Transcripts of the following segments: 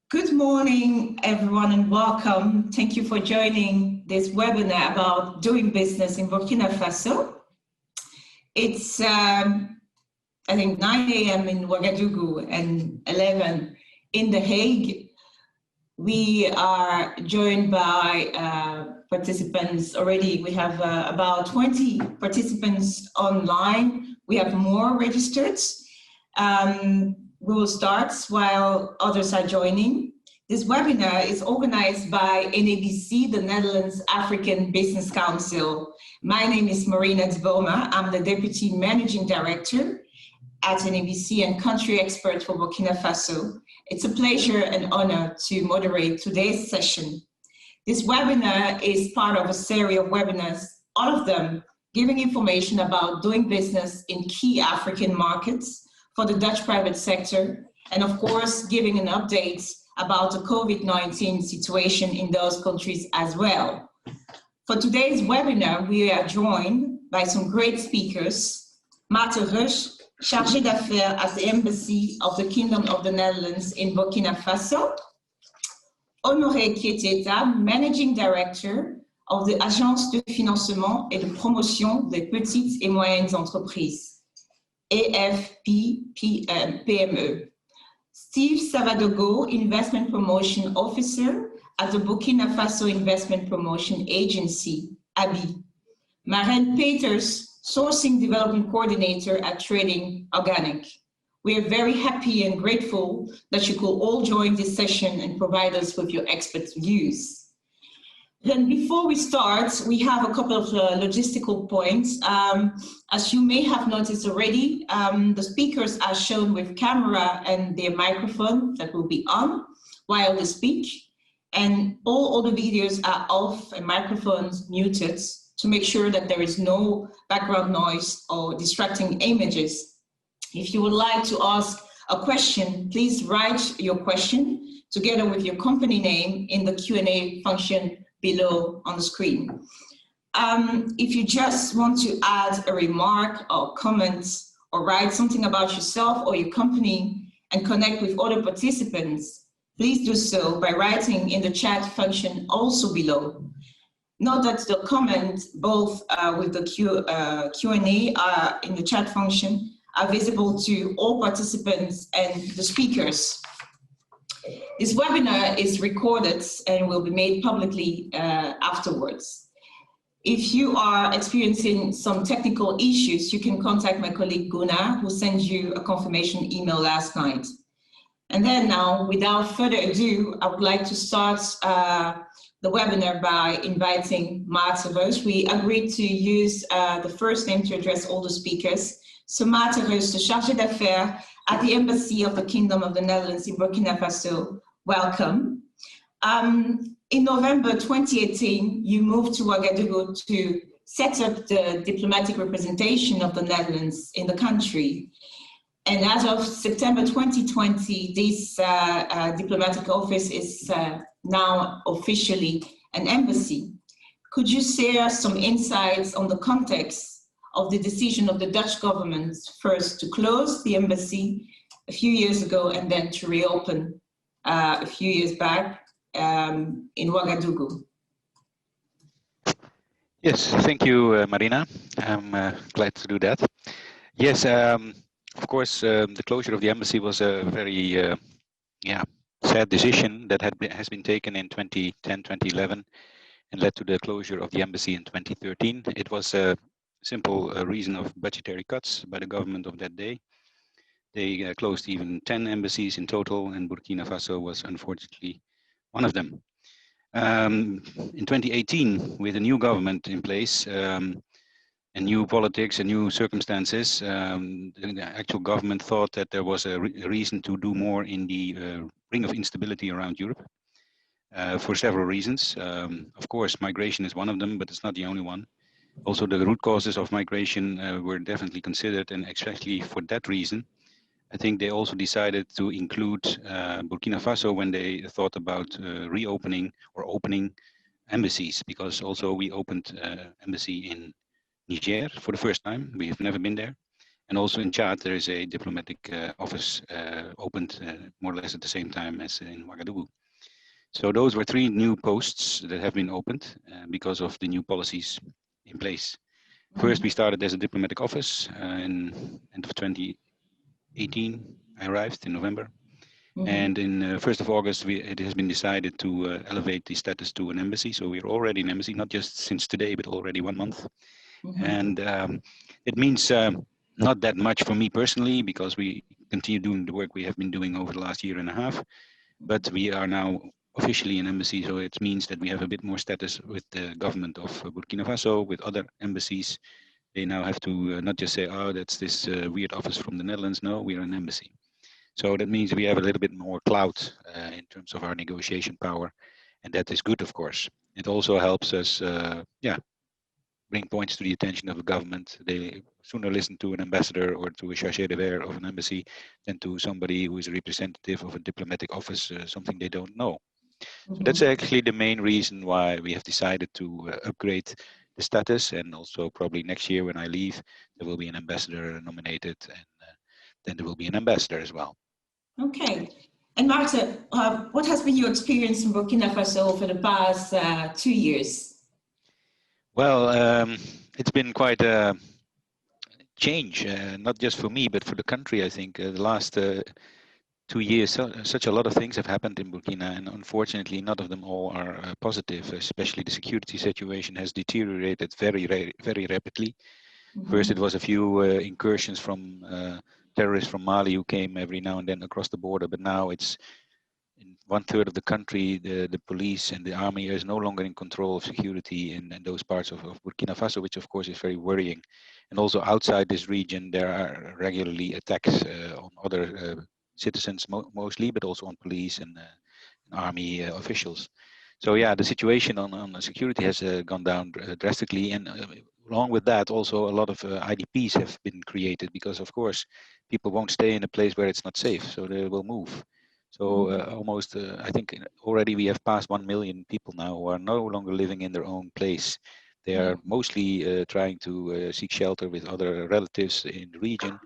Good morning, everyone, and welcome. Thank you for joining this webinar about doing business in Burkina Faso. It's, I think, 9 a.m. in Ouagadougou and 11 in The Hague. We are joined by participants already. We have about 20 participants online. We have more registered. We will start while others are joining. This webinar is organized by NABC, the Netherlands African Business Council. My name is Marina Diboma. I'm the Deputy Managing Director at NABC and country expert for Burkina Faso. It's a pleasure and honor to moderate today's session. This webinar is part of a series of webinars, all of them giving information about doing business in key African markets for the Dutch private sector, and of course, giving an update about the COVID-19 situation in those countries as well. For today's webinar, we are joined by some great speakers. Maarten Rusch, Chargé d'Affaires at the Embassy of the Kingdom of the Netherlands in Burkina Faso. Honoré Kietyeta, Managing Director of the Agence de Financement et de Promotion des Petites et Moyennes Entreprises. AFPPME. Steve Savadogo, Investment Promotion Officer at the Burkina Faso Investment Promotion Agency, ABI. Maren Peters, Sourcing Development Coordinator at Tradin Organic. We are very happy and grateful that you could all join this session and provide us with your expert views. Then before we start, we have a couple of logistical points. As you may have noticed already, the speakers are shown with camera and their microphone that will be on while they speak. And all the videos are off and microphones muted to make sure that there is no background noise or distracting images. If you would like to ask a question, please write your question together with your company name in the Q&A function below on the screen. If you just want to add a remark or comment or write something about yourself or your company and connect with other participants, please do so by writing in the chat function also below. Note that the comments, both with the Q&A in the chat function, are visible to all participants and the speakers. This webinar is recorded and will be made publicly afterwards. If you are experiencing some technical issues, you can contact my colleague Gunnar, who sent you a confirmation email last night. And then now, without further ado, I would like to start the webinar by inviting Maarten Rusch. We agreed to use the first name to address all the speakers. So Maarten Rusch, the Chargé d'Affaires at the Embassy of the Kingdom of the Netherlands in Burkina Faso, welcome. In November 2018, you moved to Ouagadougou to set up the diplomatic representation of the Netherlands in the country. And as of September 2020, this diplomatic office is now officially an embassy. Could you share some insights on the context of the decision of the Dutch government first to close the embassy a few years ago and then to reopen a few years back in Ouagadougou? Yes, thank you, Marina. I'm glad to do that. Yes, of course, the closure of the embassy was a very sad decision that has been taken in 2010, 2011 and led to the closure of the embassy in 2013. It was a simple reason of budgetary cuts by the government of that day. They closed even 10 embassies in total, and Burkina Faso was unfortunately one of them. In 2018, with a new government in place and new politics and new circumstances, the actual government thought that there was a reason to do more in the ring of instability around Europe for several reasons. Of course, migration is one of them, but it's not the only one. Also, the root causes of migration were definitely considered, and especially for that reason, I think they also decided to include Burkina Faso when they thought about reopening or opening embassies, because also we opened embassy in Niger for the first time. We have never been there. And also in Chad, there is a diplomatic office opened more or less at the same time as in Ouagadougou. So those were 3 new posts that have been opened because of the new policies in place. First, we started as a diplomatic office in end of 2018. I arrived in November. And in 1st of August, it has been decided to elevate the status to an embassy. So we're already an embassy, not just since today, but already 1 month. And it means not that much for me personally, because we continue doing the work we have been doing over the last year and a half. But we are now officially an embassy, so it means that we have a bit more status with the government of Burkina Faso, with other embassies. They now have to not just say, oh, that's this weird office from the Netherlands. No, we are an embassy. So that means we have a little bit more clout in terms of our negotiation power. And that is good, of course. It also helps us, bring points to the attention of the government. They sooner listen to an ambassador or to a chargé d'affaires of an embassy than to somebody who is a representative of a diplomatic office, something they don't know. So that's actually the main reason why we have decided to upgrade the status. And also probably next year when I leave, there will be an ambassador nominated, and then there will be an ambassador as well. Okay. And Maarten, what has been your experience in Burkina Faso over the past 2 years? Well, it's been quite a change, not just for me, but for the country. I think the last 2 years, such a lot of things have happened in Burkina, and unfortunately, none of them all are positive. Especially the security situation has deteriorated very rapidly. First, it was a few incursions from terrorists from Mali who came every now and then across the border, but now it's in 1/3 of the country, the police and the army is no longer in control of security in those parts of Burkina Faso, which of course is very worrying. And also outside this region, there are regularly attacks on other citizens mostly, but also on police and army officials. So yeah, the situation on security has gone down drastically, and along with that, also a lot of IDPs have been created, because of course people won't stay in a place where it's not safe, so they will move. So almost, I think already we have passed 1 million people now who are no longer living in their own place. They are mostly trying to seek shelter with other relatives in the region,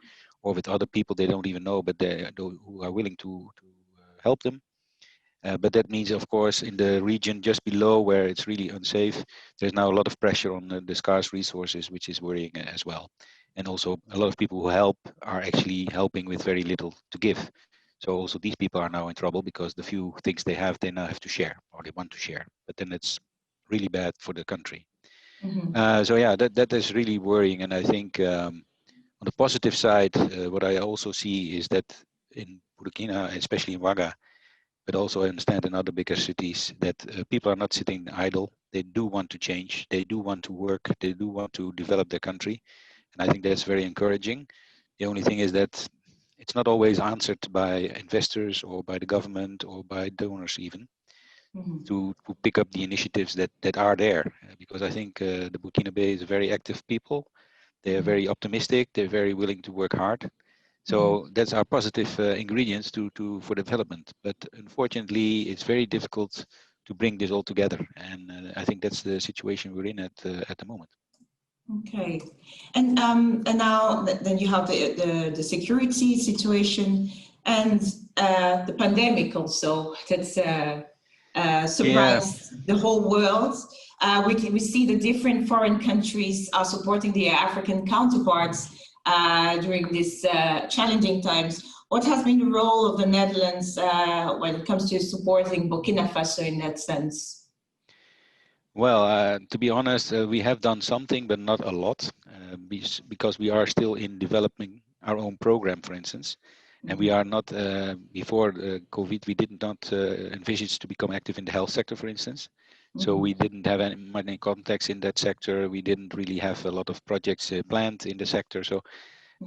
or with other people they don't even know, but who are willing to help them. But that means, of course, in the region just below where it's really unsafe, there's now a lot of pressure on the scarce resources, which is worrying as well. And also a lot of people who help are actually helping with very little to give. So also these people are now in trouble, because the few things they have, they now have to share, or they want to share. But then it's really bad for the country. So yeah, that is really worrying. And I think on the positive side, what I also see is that in Burkina, especially in Ouaga, but also I understand in other bigger cities, that people are not sitting idle. They do want to change. They do want to work. They do want to develop their country. And I think that's very encouraging. The only thing is that it's not always answered by investors or by the government or by donors even to pick up the initiatives that are there. Because I think the Burkinabe is a very active people. They are very optimistic. They're very willing to work hard. So that's our positive ingredients for development. But unfortunately, it's very difficult to bring this all together. And I think that's the situation we're in at the moment. Okay, and now then you have the security situation and the pandemic also that's surprised the whole world. We see the different foreign countries are supporting their African counterparts during these challenging times. What has been the role of the Netherlands when it comes to supporting Burkina Faso in that sense? Well, to be honest, we have done something, but not a lot, because we are still in developing our own program, for instance. And we are not, before COVID, we did not envisage to become active in the health sector, for instance. So we didn't have many contacts in that sector. We didn't really have a lot of projects planned in the sector. So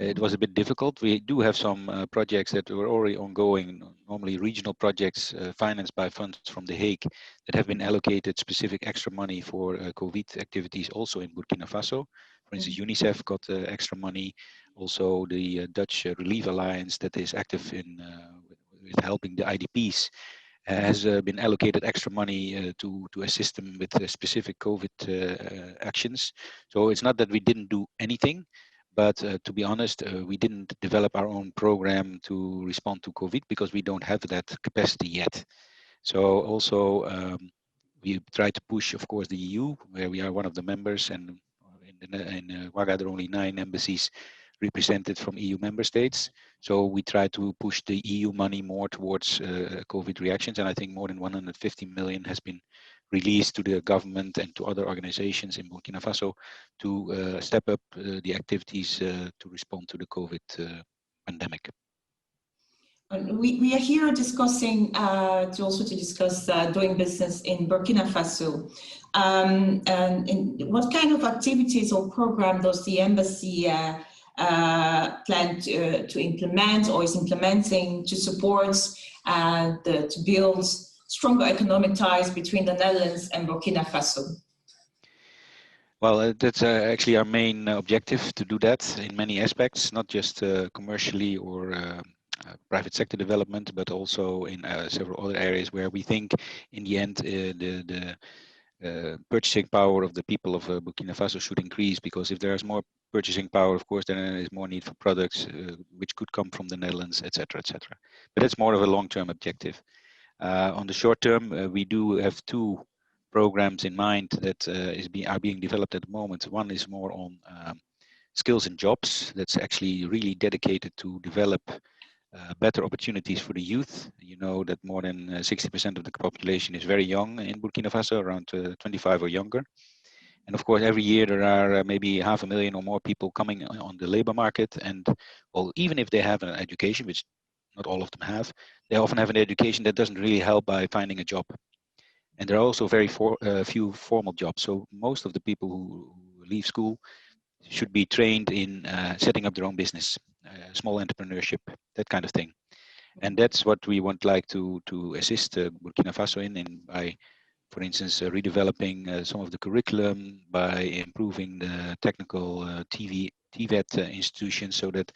it was a bit difficult. We do have some projects that were already ongoing, normally regional projects financed by funds from The Hague, that have been allocated specific extra money for COVID activities also in Burkina Faso. For instance, UNICEF got extra money. Also, the Dutch Relief Alliance, that is active in with helping the IDPs, has been allocated extra money to assist them with specific COVID actions. So it's not that we didn't do anything, But to be honest, we didn't develop our own program to respond to COVID because we don't have that capacity yet. So also we try to push, of course, the EU, where we are one of the members, and in WAGA there are only 9 embassies represented from EU member states. So we try to push the EU money more towards COVID reactions, and I think more than 150 million has been released to the government and to other organizations in Burkina Faso to step up the activities to respond to the COVID pandemic. We are here discussing, to discuss doing business in Burkina Faso. And what kind of activities or program does the embassy plan to implement or is implementing to support to build stronger economic ties between the Netherlands and Burkina Faso? Well, that's actually our main objective, to do that in many aspects, not just commercially or private sector development, but also in several other areas where we think in the end the purchasing power of the people of Burkina Faso should increase, because if there's more purchasing power, of course, then there is more need for products which could come from the Netherlands, etc., etc. But that's more of a long-term objective. On the short term, we do have 2 programs in mind that are being developed at the moment. One is more on skills and jobs. That's actually really dedicated to develop better opportunities for the youth. You know that more than 60% of the population is very young in Burkina Faso, around 25 or younger. And of course, every year there are maybe 500,000 or more people coming on the labor market. And well, even if they have an education, which not all of them have, they often have an education that doesn't really help by finding a job. And there are also very few formal jobs. So most of the people who leave school should be trained in setting up their own business, small entrepreneurship, that kind of thing. And that's what we would like to assist Burkina Faso in by, for instance, redeveloping some of the curriculum, by improving the technical TVET institutions, so that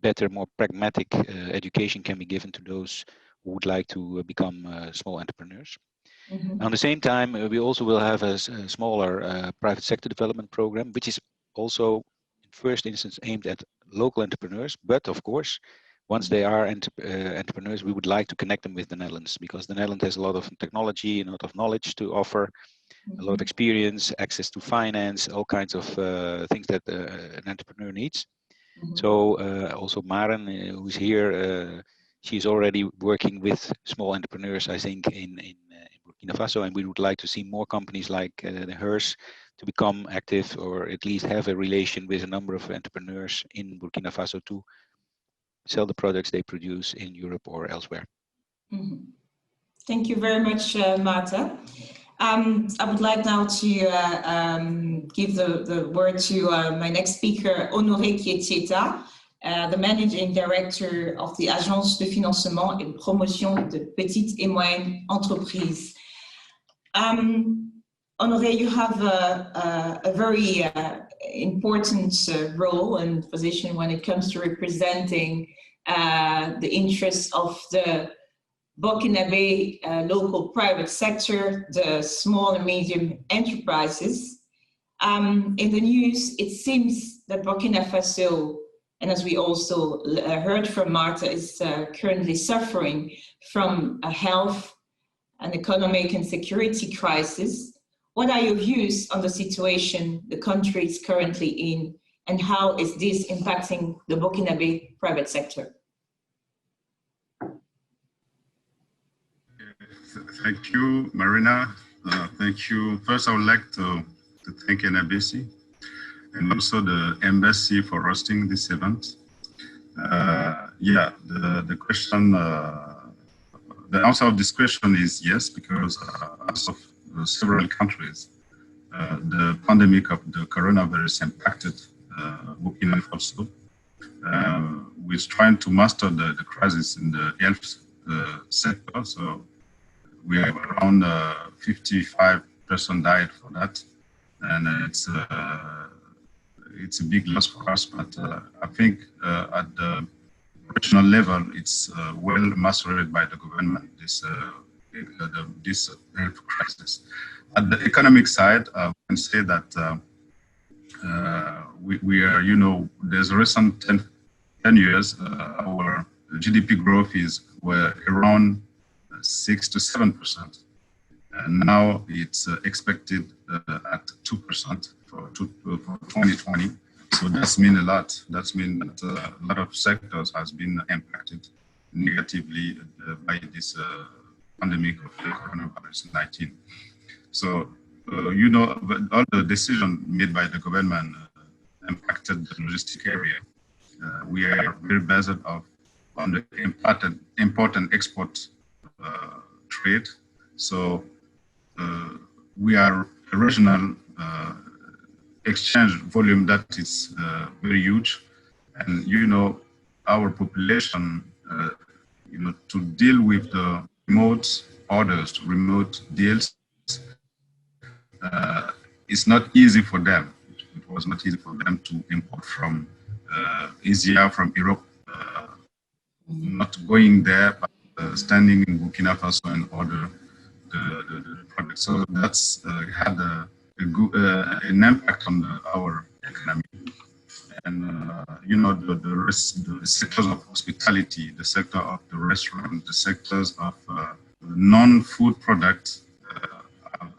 better, more pragmatic education can be given to those who would like to become small entrepreneurs. Mm-hmm. On the same time, we also will have a smaller private sector development program, which is also in first instance aimed at local entrepreneurs. But of course, once they are entrepreneurs, we would like to connect them with the Netherlands, because the Netherlands has a lot of technology, a lot of knowledge to offer, mm-hmm. a lot of experience, access to finance, all kinds of things that an entrepreneur needs. Mm-hmm. So also Maren, who's here, she's already working with small entrepreneurs, I think, in Burkina Faso, and we would like to see more companies like hers to become active, or at least have a relation with a number of entrepreneurs in Burkina Faso to sell the products they produce in Europe or elsewhere. Mm-hmm. Thank you very much, Maarten. I would like now to give the word to my next speaker, Honoré Kietyeta, the Managing Director of the Agence de Financement et de Promotion de Petites et Moyennes Entreprises. Honoré, you have a very important role and position when it comes to representing the interests of the Burkinabe local private sector, the small and medium enterprises. In the news, it seems that Burkina Faso, and as we also heard from Maarten, is currently suffering from a health, an economic and security crisis. What are your views on the situation the country is currently in, and how is this impacting the Burkinabe private sector? Thank you, Marina. Thank you. First, I would like to thank NABC and also the embassy for hosting this event. The question, the answer of this question is yes, because as of several countries, the pandemic of the coronavirus impacted Burkina Faso. We're trying to master the crisis in the health sector. So we have around 55 persons died for that, and it's a big loss for us. But I think at the operational level, it's well mastered by the government, this health crisis. At the economic side, I can say that we are, you know, there's a recent 10 years, our GDP growth were around 6 to 7%. And now it's expected at 2% for 2020. So that's mean a lot. That's mean that a lot of sectors has been impacted negatively by this pandemic of the coronavirus 19. So, you know, all the decisions made by the government impacted the logistic area. We are very based on the important export trade. So we are a regional exchange volume that is very huge, and you know our population, you know, to deal with the remote orders, remote deals, it's not easy for them. It was not easy for them to import from Asia, from Europe, not going there, but standing in Burkina Faso and order the product. So that's had an impact on our economy. And you know, the sectors of hospitality, the sector of the restaurant, the sectors of non-food products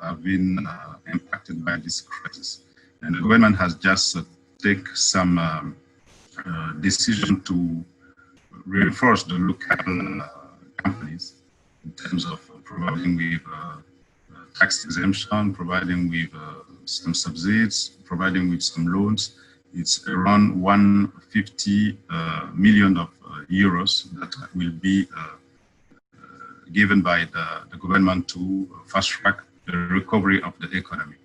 have been impacted by this crisis. And the government has just taken some decision to reinforce the local companies in terms of providing with tax exemption, providing with some subsidies, providing with some loans. It's around 150 million of euros that will be given by the government to fast track the recovery of the economy.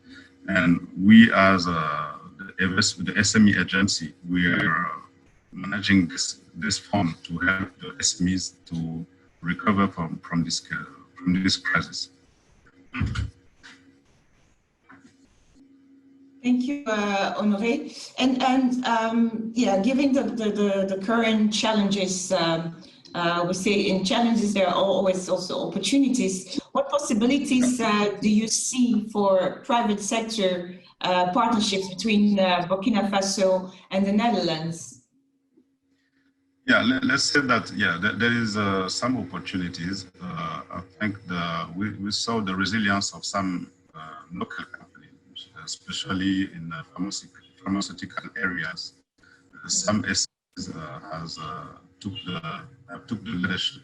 And we as the SME agency, we are managing this fund to help the SMEs to recover from this crisis. Thank you, Honoré. And yeah, given the current challenges, we say in challenges there are always also opportunities. What possibilities do you see for private sector partnerships between Burkina Faso and the Netherlands? Yeah, let's say that, yeah, there is some opportunities. I think we saw the resilience of some local companies, especially in pharmaceutical areas. Some SMEs took the leadership,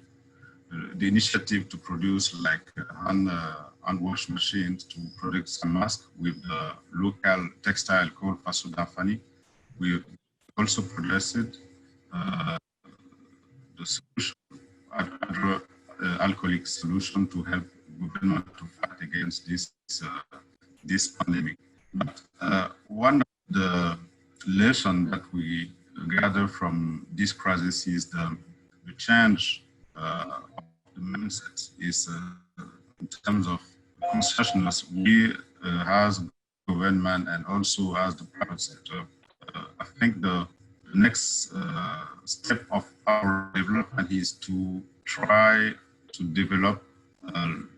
the initiative to produce like hand wash machines to produce some masks with the local textile called Faso d'Anfani. We also produced the solution, alcoholic solution to help government to fight against this pandemic. But one of the lessons that we gather from this crisis is the change of the mindset is in terms of consciousness. We as government and also as the private sector, I think the next step of our development is to try to develop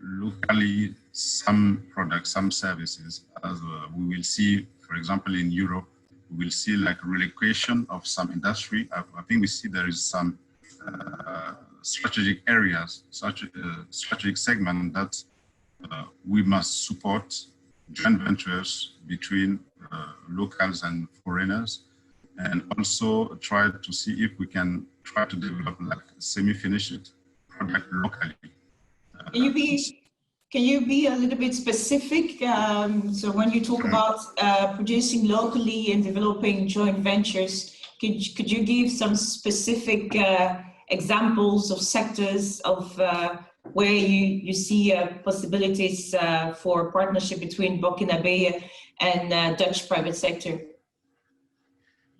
locally some products, some services, as we will see, for example, in Europe, we will see like relocation of some industry. I think we see there is some strategic areas, such strategic segment that we must support joint ventures between locals and foreigners, and also try to see if we can try to develop like semi-finished product locally. Can you be a little bit specific? So when you talk about producing locally and developing joint ventures, could you give some specific examples of sectors of where you see possibilities for partnership between Burkina Faso and Dutch private sector?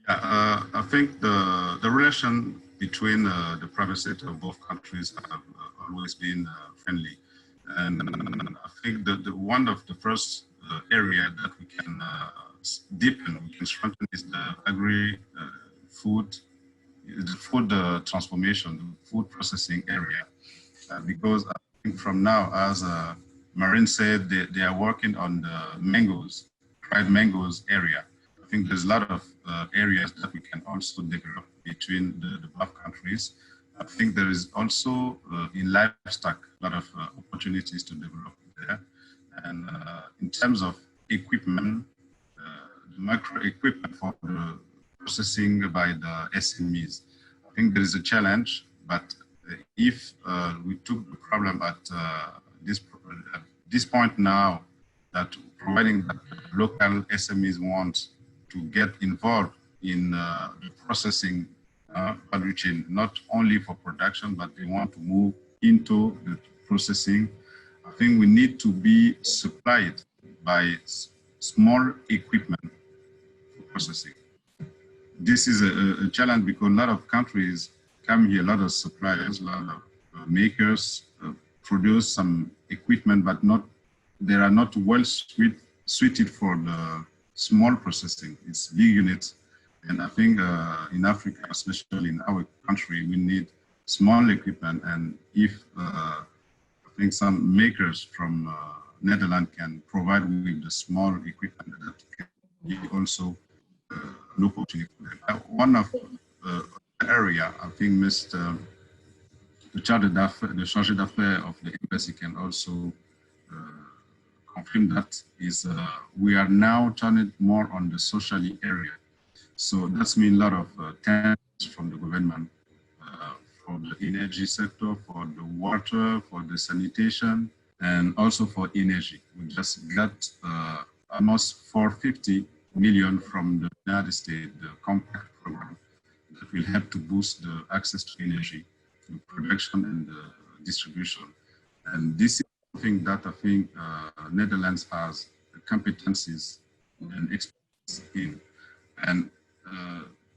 Yeah, I think the relation between the private sector of both countries have always been friendly. And I think that one of the first area that we can deepen, we can strengthen is the food transformation, the food processing area. Because I think from now, as Maren said, they are working on the mangoes, dried mangoes area. I think there's a lot of areas that we can also develop between the above countries. I think there is also in livestock a lot of opportunities to develop there. And in terms of equipment, the micro equipment for the processing by the SMEs, I think there is a challenge, but if we took the problem at this point now, that providing that local SMEs want to get involved in the processing value chain, not only for production, but they want to move into the processing. I think we need to be supplied by small equipment for processing. This is a challenge because a lot of countries come here, a lot of suppliers, a lot of makers produce some equipment, but they are not well suited for the small processing. It's big units. And I think in Africa, especially in our country, we need small equipment. And if I think some makers from Netherlands can provide with the small equipment, that can be also an opportunity. One of the area, I think the Chargé d'Affaires of the embassy can also confirm that is we are now turning more on the socially area. So that's mean a lot of tenders from the government for the energy sector, for the water, for the sanitation, and also for energy. We just got almost 450 million from the United States, the compact program that will help to boost the access to energy, the production and the distribution. And this is something that I think Netherlands has the competencies and experience in. And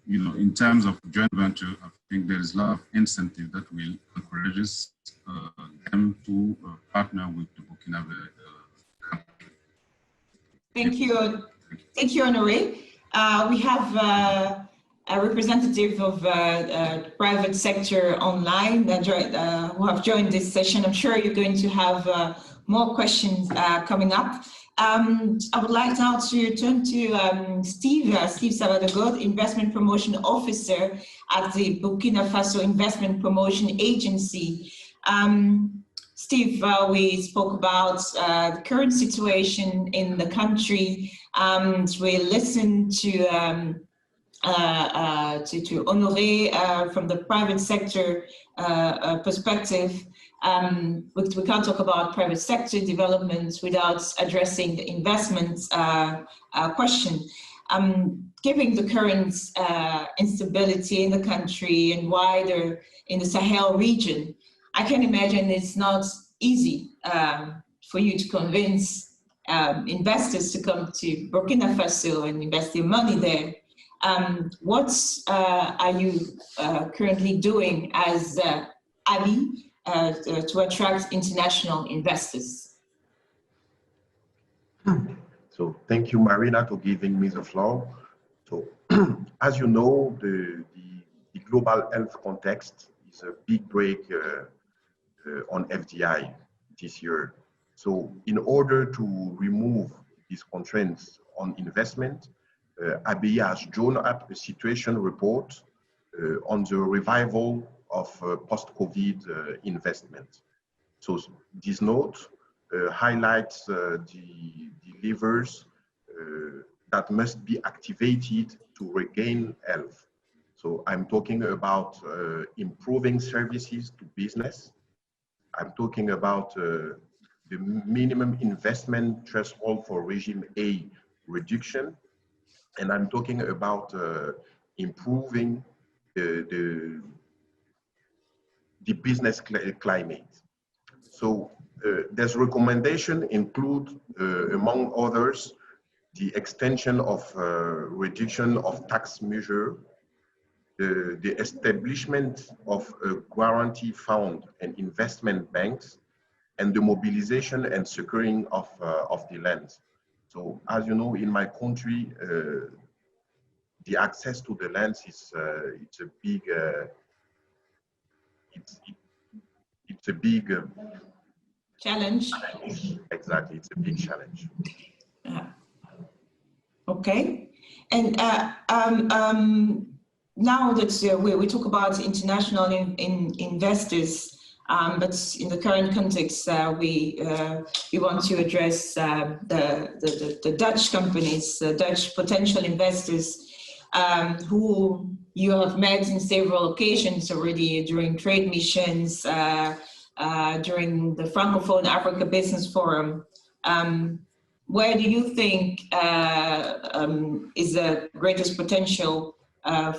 you know, in terms of joint venture, I think there is a lot of incentive that will encourage them to partner with the Burkina Faso country. Thank you, Honoré. We have a representative of private sector online who have joined this session. I'm sure you're going to have more questions coming up. I would like now to turn to Steve Savadogo, Investment Promotion Officer at the Burkina Faso Investment Promotion Agency. Steve, we spoke about the current situation in the country. We listened to Honoré from the private sector perspective. We can't talk about private sector developments without addressing the investment question. Given the current instability in the country and wider in the Sahel region, I can imagine it's not easy for you to convince investors to come to Burkina Faso and invest their money there. What are you currently doing as ABI to attract international investors? So thank you, Marina, for giving me the floor. So as you know, the global health context is a big break on FDI this year. So in order to remove these constraints on investment, ABI has drawn up a situation report on the revival of post-COVID investment. So this note highlights the levers that must be activated to regain health. So I'm talking about improving services to business. I'm talking about the minimum investment threshold for regime A reduction. And I'm talking about improving the business climate. So this recommendation include, among others, the extension of reduction of tax measure, the establishment of a guarantee fund and investment banks, and the mobilization and securing of the lands. So as you know, in my country, the access to the lands is it's a big challenge. Exactly, it's a big challenge. Okay, And now that we talk about international investors, but in the current context, we want to address the Dutch companies, Dutch potential investors, who you have met in several occasions already during trade missions, during the Francophone Africa Business Forum. Where do you think is the greatest potential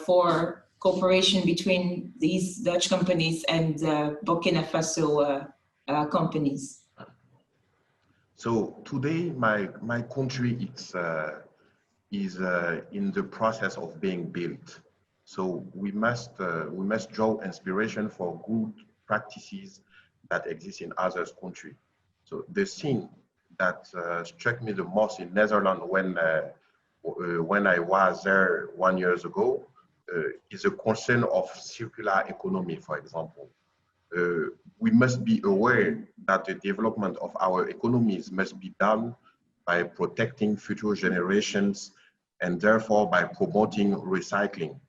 for cooperation between these Dutch companies and Burkina Faso companies? So today, my country is in the process of being built. So we must draw inspiration for good practices that exist in other countries. So the thing that struck me the most in Netherlands when I was there 1 year ago is a concern of circular economy, for example. We must be aware that the development of our economies must be done by protecting future generations and therefore by promoting recycling.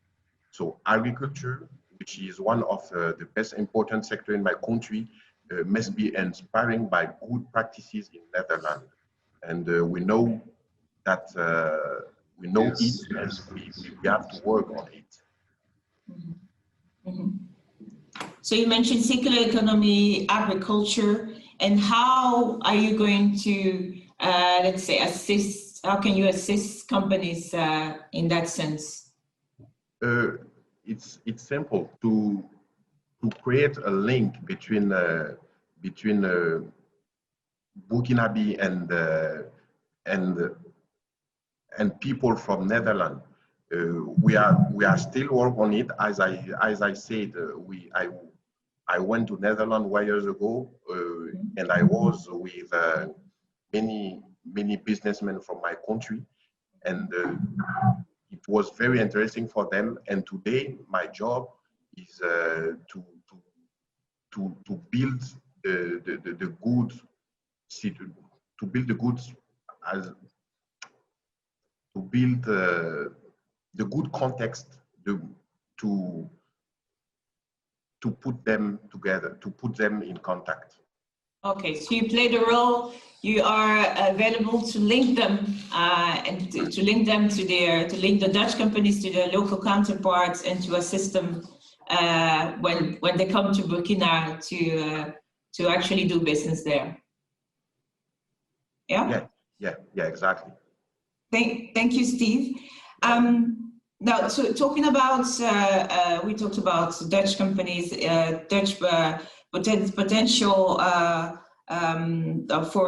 So agriculture, which is one of the best important sector in my country, must be inspiring by good practices in Netherlands. And we know that we know it, and we have to work on it. Mm-hmm. Mm-hmm. So you mentioned circular economy, agriculture, and how are you going to, let's say, assist? How can you assist companies in that sense? It's simple to create a link between Burkinabe and people from Netherlands. We are still working on it. As I said, I went to Netherlands 1 year ago, and I was with many businessmen from my country, and it was very interesting for them. And today, my job is to build the goods, to build the goods as to build the good context to put them together, to put them in contact. Okay, so you play the role. You are available to link them and to link them to link the Dutch companies to their local counterparts and to assist them when they come to Burkina to actually do business there. Yeah. Yeah, exactly. Thank you, Steve. Now, so talking about, we talked about Dutch companies, Dutch potential for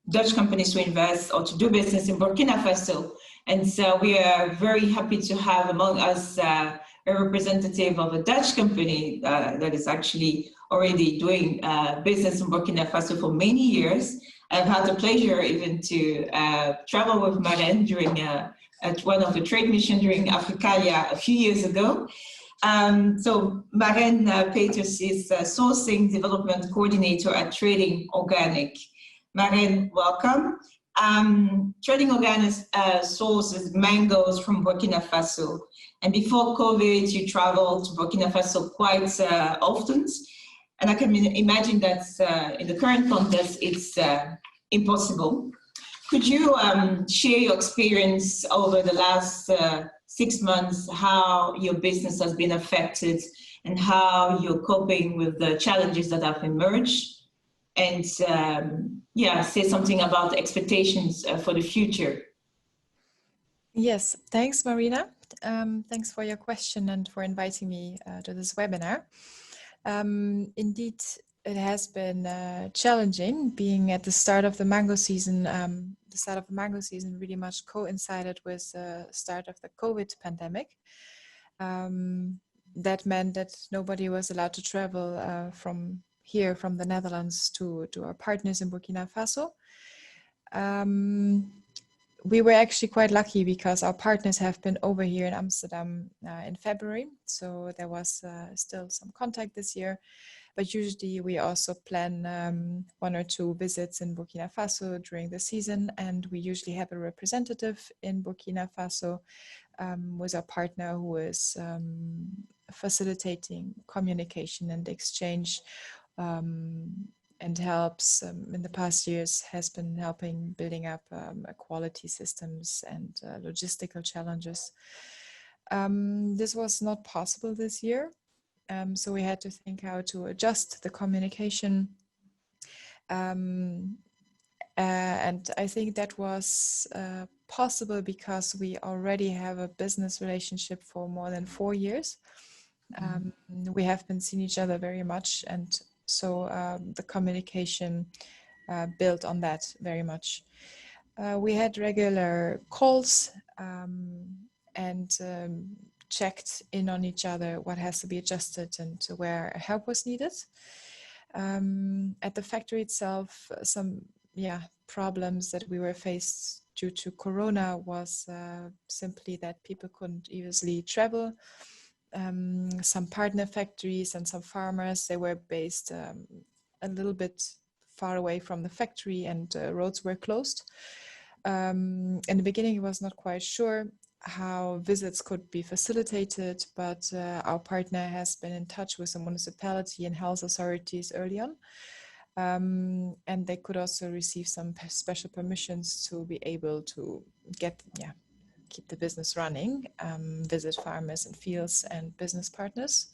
Dutch companies to invest or to do business in Burkina Faso. And so we are very happy to have among us a representative of a Dutch company that is actually already doing business in Burkina Faso for many years. I've had the pleasure even to travel with Maren during at one of the trade missions during Africalia a few years ago. So Maren Peters is Sourcing Development Coordinator at Tradin Organic. Maren, welcome. Tradin Organic sources mangoes from Burkina Faso. And before COVID, you traveled to Burkina Faso quite often. And I can imagine that in the current context, it's impossible. Could you share your experience over the last 6 months, how your business has been affected and how you're coping with the challenges that have emerged? And say something about the expectations for the future. Yes, thanks, Marina. Thanks for your question and for inviting me to this webinar. Indeed, it has been challenging being at the start of the mango season. The start of the mango season really much coincided with the start of the COVID pandemic. That meant that nobody was allowed to travel from the Netherlands to our partners in Burkina Faso. We were actually quite lucky because our partners have been over here in Amsterdam in February. So there was still some contact this year. but usually we also plan 1 or 2 visits in Burkina Faso during the season, and we usually have a representative in Burkina Faso with a partner who is facilitating communication and exchange, and helps in the past years has been helping building up quality systems and logistical challenges. This was not possible this year, so we had to think how to adjust the communication, and I think that was possible because we already have a business relationship for more than 4 years. We have been seeing each other very much, and so the communication built on that very much. We had regular calls and checked in on each other what has to be adjusted and where help was needed. At the factory itself, some problems that we were faced due to Corona was simply that people couldn't easily travel. Some partner factories and some farmers, they were based a little bit far away from the factory, and roads were closed. In the beginning, it was not quite sure how visits could be facilitated, but our partner has been in touch with the municipality and health authorities early on, and they could also receive some special permissions to be able to keep the business running, visit farmers and fields and business partners.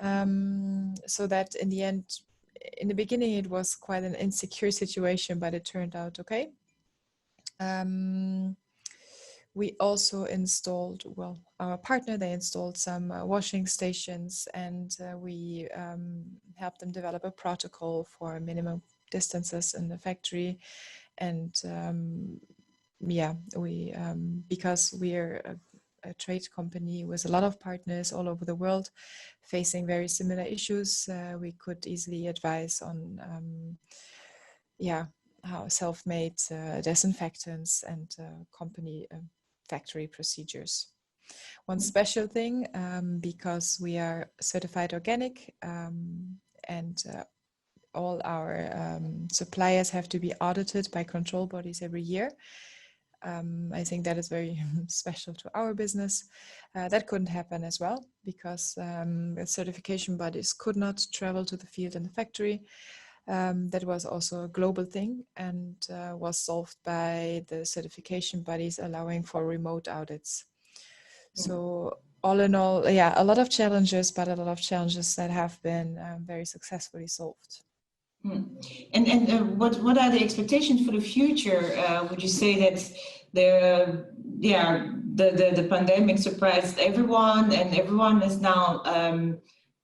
So that in the end, in the beginning, it was quite an insecure situation, but it turned out okay. We also installed, our partner, they installed some washing stations, and we helped them develop a protocol for minimum distances in the factory. And we because we're a trade company with a lot of partners all over the world facing very similar issues, we could easily advise on how self-made disinfectants and company factory procedures. One special thing, because we are certified organic, and all our suppliers have to be audited by control bodies every year. I think that is very special to our business. That couldn't happen as well because the certification bodies could not travel to the field and the factory. That was also a global thing, and was solved by the certification bodies allowing for remote audits. So all in all, a lot of challenges, but a lot of challenges that have been very successfully solved. And what are the expectations for the future? Would you say that the pandemic surprised everyone, and everyone is now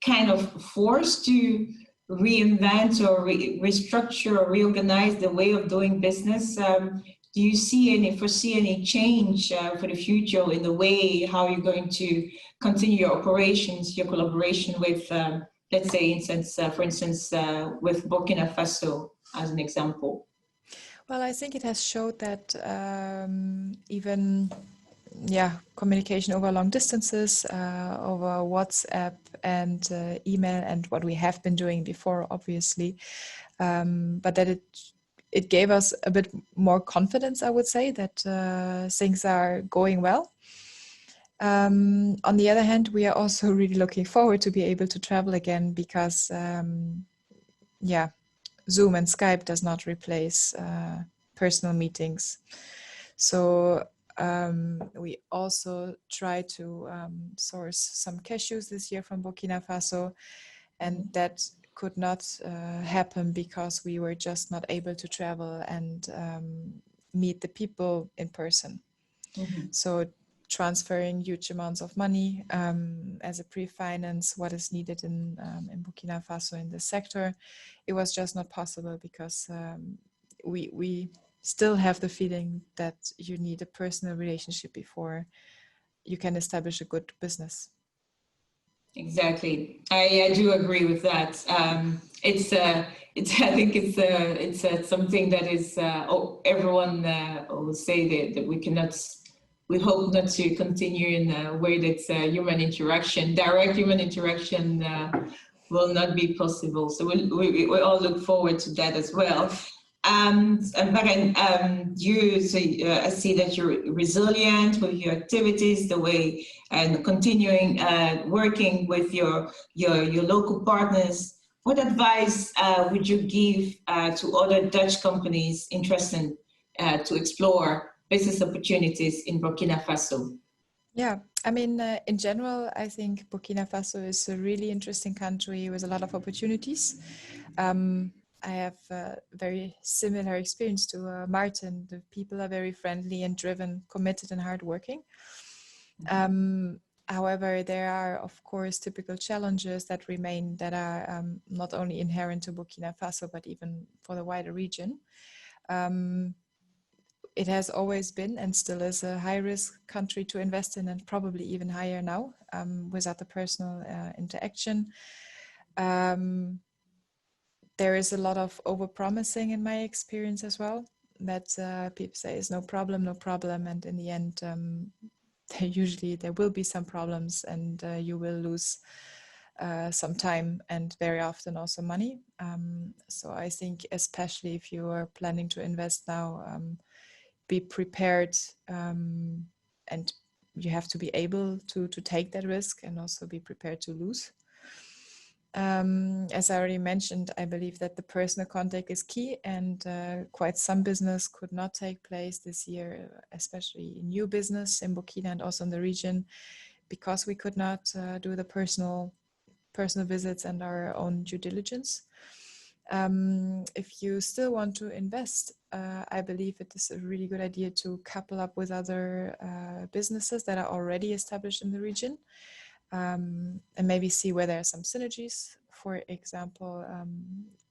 kind of forced to reinvent or restructure or reorganize the way of doing business? Do you foresee any change for the future in the way how you're going to continue your operations, your collaboration with, let's say, for instance, with Burkina Faso as an example? Well, I think it has showed that even communication over long distances, over WhatsApp and email, and what we have been doing before, obviously, but that it gave us a bit more confidence, I would say, that things are going well. On the other hand, we are also really looking forward to be able to travel again because, Zoom and Skype does not replace personal meetings. So we also try to source some cashews this year from Burkina Faso, and that could not happen because we were just not able to travel and meet the people in person. Mm-hmm. So transferring huge amounts of money as a pre-finance what is needed in Burkina Faso in this sector, it was just not possible because we still have the feeling that you need a personal relationship before you can establish a good business. Exactly, I do agree with that. I think it's something that is everyone will say that we hope not to continue in a way that's human interaction, direct human interaction will not be possible. So we all look forward to that as well. Maren, I see that you're resilient with your activities, the way and continuing working with your local partners. What advice would you give to other Dutch companies interested to explore business opportunities in Burkina Faso? Yeah, I mean, in general, I think Burkina Faso is a really interesting country with a lot of opportunities. I have a very similar experience to Maarten. The people are very friendly and driven, committed and hardworking. However, there are, of course, typical challenges that remain that are not only inherent to Burkina Faso, but even for the wider region. It has always been and still is a high-risk country to invest in, and probably even higher now without the personal interaction. There is a lot of over-promising in my experience as well, that people say is no problem, and in the end, there will be some problems, and you will lose some time and very often also money. So I think, especially if you are planning to invest now, be prepared, and you have to be able to take that risk and also be prepared to lose. As I already mentioned, I believe that the personal contact is key, and quite some business could not take place this year, especially new business in Bukina and also in the region, because we could not do the personal visits and our own due diligence. If you still want to invest, I believe it is a really good idea to couple up with other businesses that are already established in the region. And maybe see where there are some synergies. For example,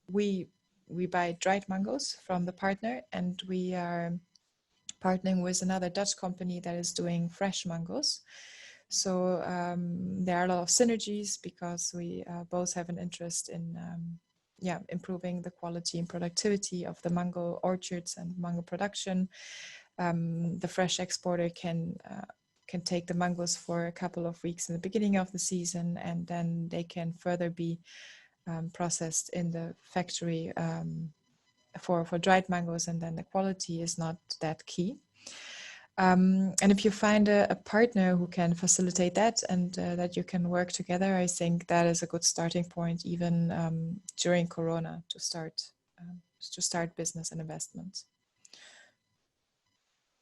we buy dried mangoes from the partner, and we are partnering with another Dutch company that is doing fresh mangoes. So there are a lot of synergies, because we both have an interest in improving the quality and productivity of the mango orchards and mango production. The fresh exporter can take the mangoes for a couple of weeks in the beginning of the season, and then they can further be processed in the factory for dried mangoes, and then the quality is not that key. And if you find a partner who can facilitate that, and that you can work together, I think that is a good starting point, even during Corona, to start business and investments.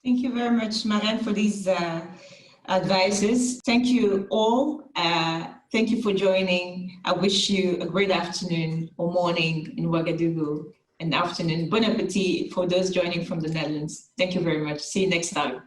Thank you very much, Maren, for these advices. Thank you all. Thank you for joining. I wish you a great afternoon or morning in Ouagadougou, and afternoon. Bon appetit for those joining from the Netherlands. Thank you very much. See you next time.